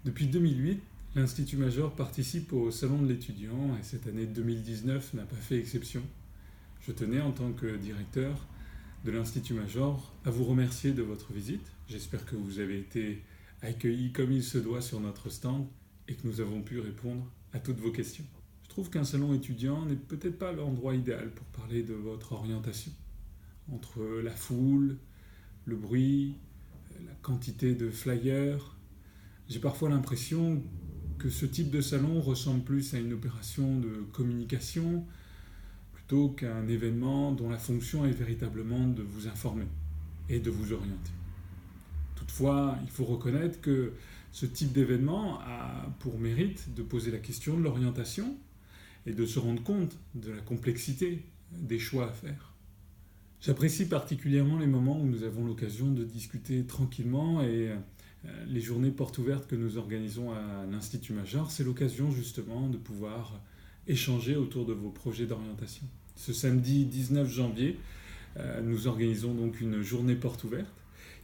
Depuis 2008, l'Institut Major participe au Salon de l'étudiant et cette année 2019 n'a pas fait exception. Je tenais, en tant que directeur de l'Institut Major, à vous remercier de votre visite. J'espère que vous avez été accueillis comme il se doit sur notre stand et que nous avons pu répondre à toutes vos questions. Je trouve qu'un salon étudiant n'est peut-être pas l'endroit idéal pour parler de votre orientation. Entre la foule, le bruit, la quantité de flyers, j'ai parfois l'impression que ce type de salon ressemble plus à une opération de communication plutôt qu'à un événement dont la fonction est véritablement de vous informer et de vous orienter. Toutefois, il faut reconnaître que ce type d'événement a pour mérite de poser la question de l'orientation et de se rendre compte de la complexité des choix à faire. J'apprécie particulièrement les moments où nous avons l'occasion de discuter tranquillement et les journées portes ouvertes que nous organisons à l'Institut Major, c'est l'occasion justement de pouvoir échanger autour de vos projets d'orientation. Ce samedi 19 janvier, nous organisons donc une journée porte ouverte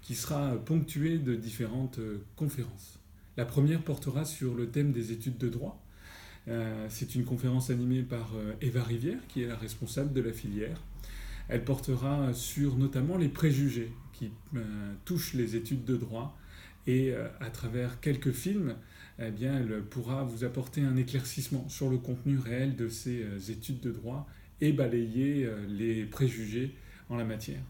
qui sera ponctuée de différentes conférences. La première portera sur le thème des études de droit. C'est une conférence animée par Eva Rivière, qui est la responsable de la filière. Elle portera sur notamment les préjugés qui touchent les études de droit et à travers quelques films, elle pourra vous apporter un éclaircissement sur le contenu réel de ces études de droit et balayer les préjugés en la matière.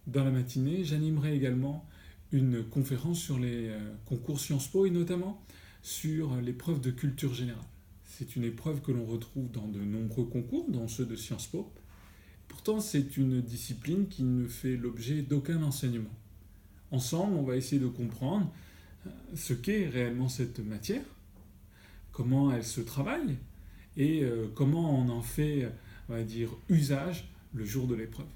Dans la matinée, j'animerai également une conférence sur les concours Sciences Po et notamment sur l'épreuve de culture générale. C'est une épreuve que l'on retrouve dans de nombreux concours, dont ceux de Sciences Po. Pourtant, c'est une discipline qui ne fait l'objet d'aucun enseignement. Ensemble, on va essayer de comprendre ce qu'est réellement cette matière, comment elle se travaille et comment on en fait, on va dire, usage le jour de l'épreuve.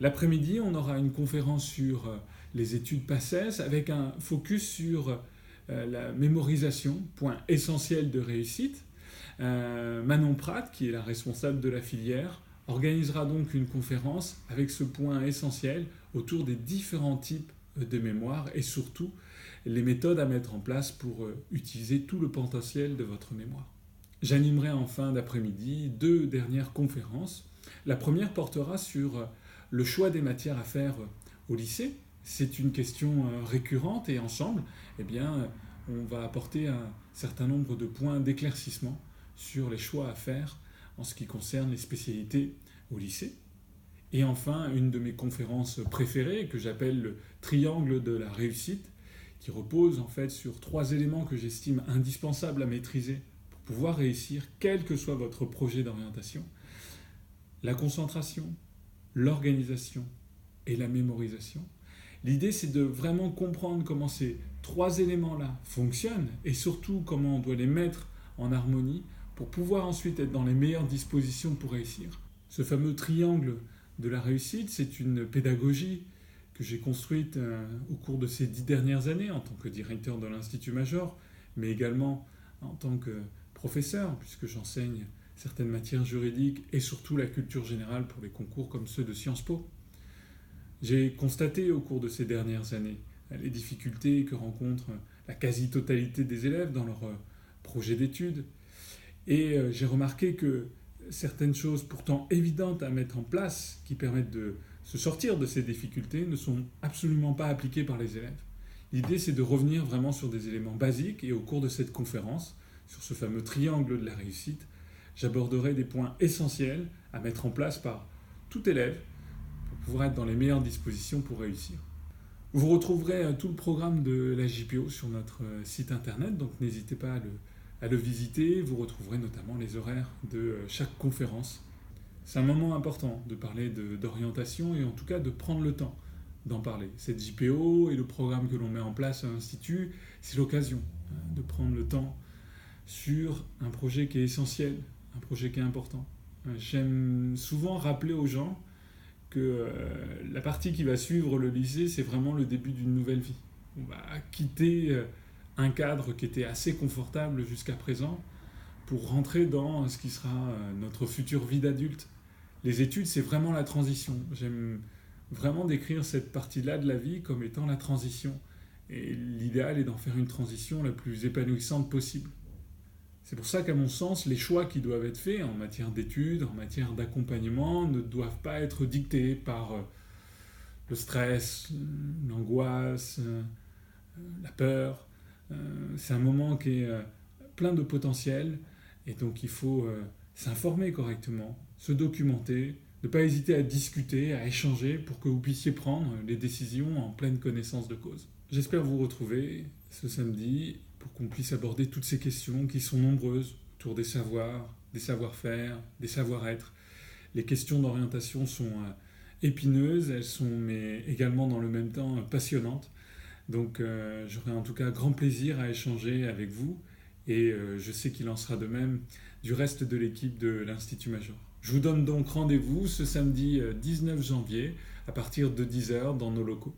L'après-midi, on aura une conférence sur les études PACES avec un focus sur la mémorisation, point essentiel de réussite. Manon Pratt, qui est la responsable de la filière, organisera donc une conférence avec ce point essentiel autour des différents types de mémoire et surtout les méthodes à mettre en place pour utiliser tout le potentiel de votre mémoire. J'animerai en fin d'après-midi 2 dernières conférences. La première portera sur le choix des matières à faire au lycée. C'est une question récurrente et ensemble, on va apporter un certain nombre de points d'éclaircissement sur les choix à faire en ce qui concerne les spécialités au lycée. Et enfin, une de mes conférences préférées, que j'appelle le triangle de la réussite, qui repose en fait sur 3 éléments que j'estime indispensables à maîtriser pour pouvoir réussir, quel que soit votre projet d'orientation. La concentration, l'organisation et la mémorisation. L'idée, c'est de vraiment comprendre comment ces 3 éléments-là fonctionnent et surtout comment on doit les mettre en harmonie pour pouvoir ensuite être dans les meilleures dispositions pour réussir. Ce fameux triangle de la réussite, c'est une pédagogie que j'ai construite au cours de ces 10 dernières années en tant que directeur de l'Institut Major, mais également en tant que professeur, puisque j'enseigne certaines matières juridiques et surtout la culture générale pour les concours comme ceux de Sciences Po. J'ai constaté au cours de ces dernières années les difficultés que rencontre la quasi-totalité des élèves dans leur projet d'études. Et j'ai remarqué que certaines choses pourtant évidentes à mettre en place qui permettent de se sortir de ces difficultés ne sont absolument pas appliquées par les élèves. L'idée, c'est de revenir vraiment sur des éléments basiques et au cours de cette conférence, sur ce fameux triangle de la réussite, j'aborderai des points essentiels à mettre en place par tout élève pour pouvoir être dans les meilleures dispositions pour réussir. Vous retrouverez tout le programme de la JPO sur notre site internet, donc n'hésitez pas à le visiter. Vous retrouverez notamment les horaires de chaque conférence. C'est un moment important de parler d'orientation et en tout cas de prendre le temps d'en parler. Cette JPO et le programme que l'on met en place à l'Institut, c'est l'occasion de prendre le temps sur un projet qui est essentiel, un projet qui est important. J'aime souvent rappeler aux gens que la partie qui va suivre le lycée, c'est vraiment le début d'une nouvelle vie. On va quitter un cadre qui était assez confortable jusqu'à présent pour rentrer dans ce qui sera notre future vie d'adulte. Les études, c'est vraiment la transition. J'aime vraiment décrire cette partie-là de la vie comme étant la transition. Et l'idéal est d'en faire une transition la plus épanouissante possible. C'est pour ça qu'à mon sens, les choix qui doivent être faits en matière d'études, en matière d'accompagnement, ne doivent pas être dictés par le stress, l'angoisse, la peur. C'est un moment qui est plein de potentiel et donc il faut s'informer correctement, se documenter, ne pas hésiter à discuter, à échanger pour que vous puissiez prendre les décisions en pleine connaissance de cause. J'espère vous retrouver ce samedi pour qu'on puisse aborder toutes ces questions qui sont nombreuses autour des savoirs, des savoir-faire, des savoir-être. Les questions d'orientation sont épineuses, elles sont mais également dans le même temps passionnantes. Donc j'aurai en tout cas grand plaisir à échanger avec vous et je sais qu'il en sera de même du reste de l'équipe de l'Institut Major. Je vous donne donc rendez-vous ce samedi 19 janvier à partir de 10h dans nos locaux.